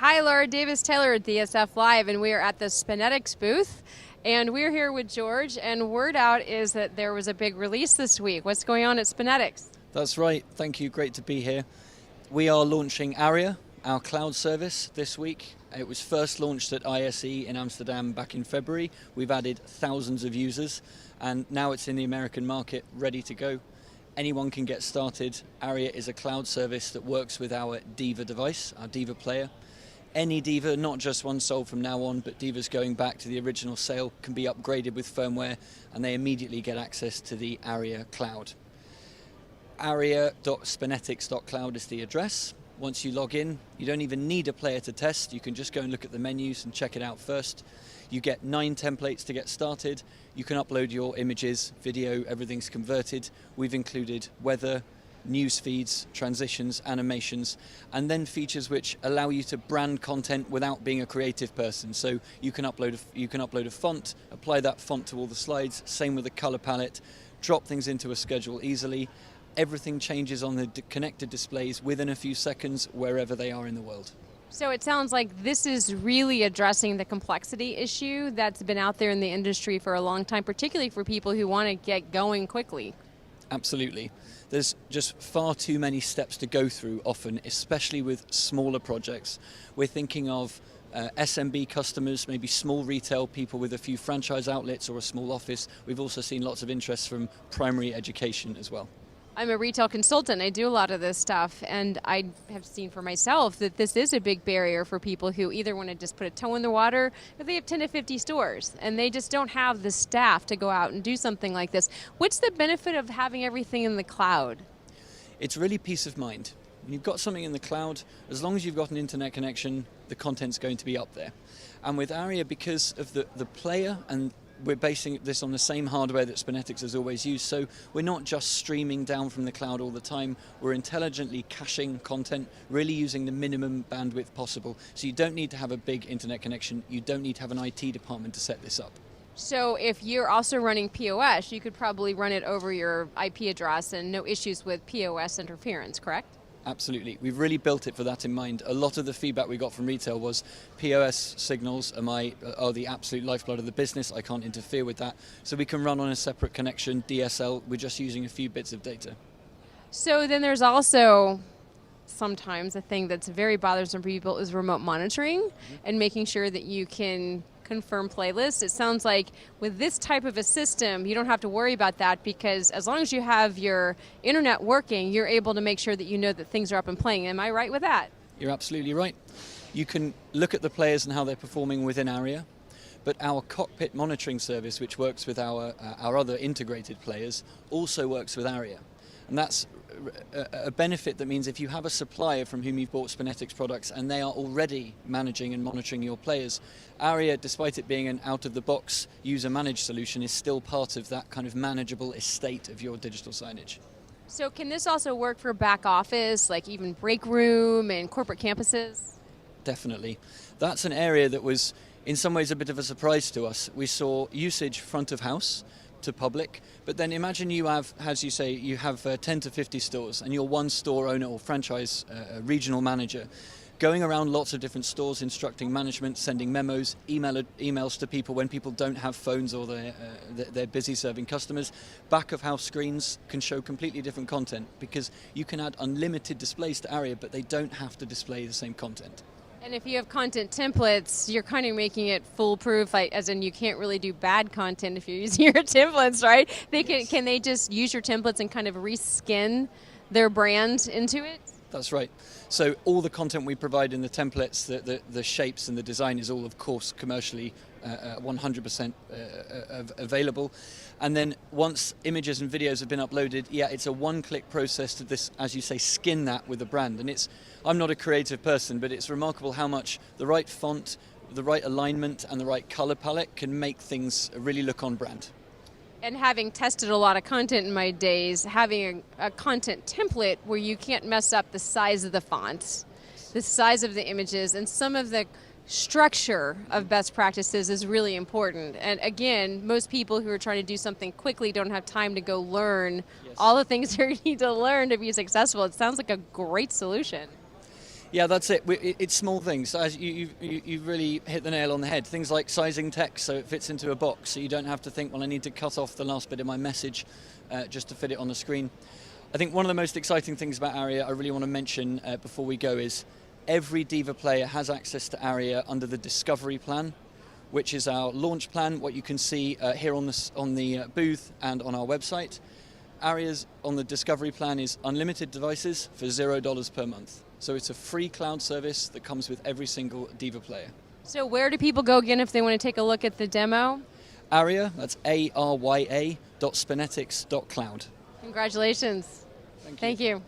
Hi, Laura Davis-Taylor at DSF Live, and we are at the SpinetiX booth. And we're here with George, and word out is that there was a big release this week. What's going on at SpinetiX? That's right. Thank you. Great to be here. We are launching ARYA, our cloud service, this week. It was first launched at ISE in Amsterdam back in February. We've added thousands of users, and now it's in the American market, ready to go. Anyone can get started. ARYA is a cloud service that works with our Diva device, our Diva player. Any Diva, not just one sold from now on, but Divas going back to the original sale, can be upgraded with firmware, and they immediately get access to the ARYA cloud. ARYA.spinetiX.cloud is the address. Once you log in, you don't even need a player to test. You can just go and look at the menus and check it out first. You get 9 templates to get started. You can upload your images, video, everything's converted. We've included weather, news feeds, transitions, animations, and then features which allow you to brand content without being a creative person. So you can upload a font, apply that font to all the slides, same with the color palette, drop things into a schedule easily. Everything changes on the connected displays within a few seconds wherever they are in the world. So it sounds like this is really addressing the complexity issue that's been out there in the industry for a long time, particularly for people who want to get going quickly. Absolutely. There's just far too many steps to go through often, especially with smaller projects. We're thinking of SMB customers, maybe small retail people with a few franchise outlets or a small office. We've also seen lots of interest from primary education as well. I'm a retail consultant. I do a lot of this stuff, and I have seen for myself that this is a big barrier for people who either want to just put a toe in the water, or they have 10 to 50 stores, and they just don't have the staff to go out and do something like this. What's the benefit of having everything in the cloud? It's really peace of mind. When you've got something in the cloud, as long as you've got an internet connection, the content's going to be up there. And with ARYA, because of the player, and we're basing this on the same hardware that SpinetiX has always used, so we're not just streaming down from the cloud all the time, we're intelligently caching content, really using the minimum bandwidth possible. So you don't need to have a big internet connection, you don't need to have an IT department to set this up. So if you're also running POS, you could probably run it over your IP address and no issues with POS interference, correct? Absolutely. We've really built it for that in mind. A lot of the feedback we got from retail was POS signals are the absolute lifeblood of the business. I can't interfere with that. So we can run on a separate connection, DSL. We're just using a few bits of data. So then there's also sometimes a thing that's very bothersome for people is remote monitoring and making sure that you can confirm playlists. It sounds like with this type of a system, you don't have to worry about that because as long as you have your internet working, you're able to make sure that you know that things are up and playing. Am I right with that? You're absolutely right. You can look at the players and how they're performing within ARYA, but our cockpit monitoring service, which works with our other integrated players, also works with ARYA. And that's a benefit that means if you have a supplier from whom you've bought SpinetiX products and they are already managing and monitoring your players, ARYA, despite it being an out-of-the-box user-managed solution, is still part of that kind of manageable estate of your digital signage. So can this also work for back office, like even break room and corporate campuses? Definitely. That's an area that was in some ways a bit of a surprise to us. We saw usage front of house to public, but then imagine you have, as you say, you have 10 to 50 stores and you're one store owner or franchise regional manager going around lots of different stores instructing management, sending memos, emails to people when people don't have phones or they're busy serving customers. Back of house screens can show completely different content because you can add unlimited displays to ARYA, but they don't have to display the same content. And if you have content templates, you're kind of making it foolproof, like, as in you can't really do bad content if you're using your templates, right? Can they just use your templates and kind of reskin their brand into it? That's right. So all the content we provide in the templates, the shapes and the design is all, of course, commercially 100% available. And then once images and videos have been uploaded, it's a one-click process to this, as you say, skin that with a brand. And I'm not a creative person, but it's remarkable how much the right font, the right alignment, and the right color palette can make things really look on brand. And having tested a lot of content in my days, having a content template where you can't mess up the size of the fonts, the size of the images, and some of the structure of best practices is really important. And again, most people who are trying to do something quickly don't have time to go learn all the things you need to learn to be successful. It sounds like a great solution. Yeah, that's it. It's small things. As you really hit the nail on the head. Things like sizing text so it fits into a box, so you don't have to think, well, I need to cut off the last bit of my message just to fit it on the screen. I think one of the most exciting things about ARYA I really want to mention before we go is every Diva player has access to ARYA under the Discovery plan, which is our launch plan, what you can see here on the booth and on our website. ARYA's on the Discovery plan is unlimited devices for $0 per month. So it's a free cloud service that comes with every single Diva player. So where do people go again if they want to take a look at the demo? ARYA, that's ARYA.SpinetiX.cloud. Congratulations. Thank you. Thank you.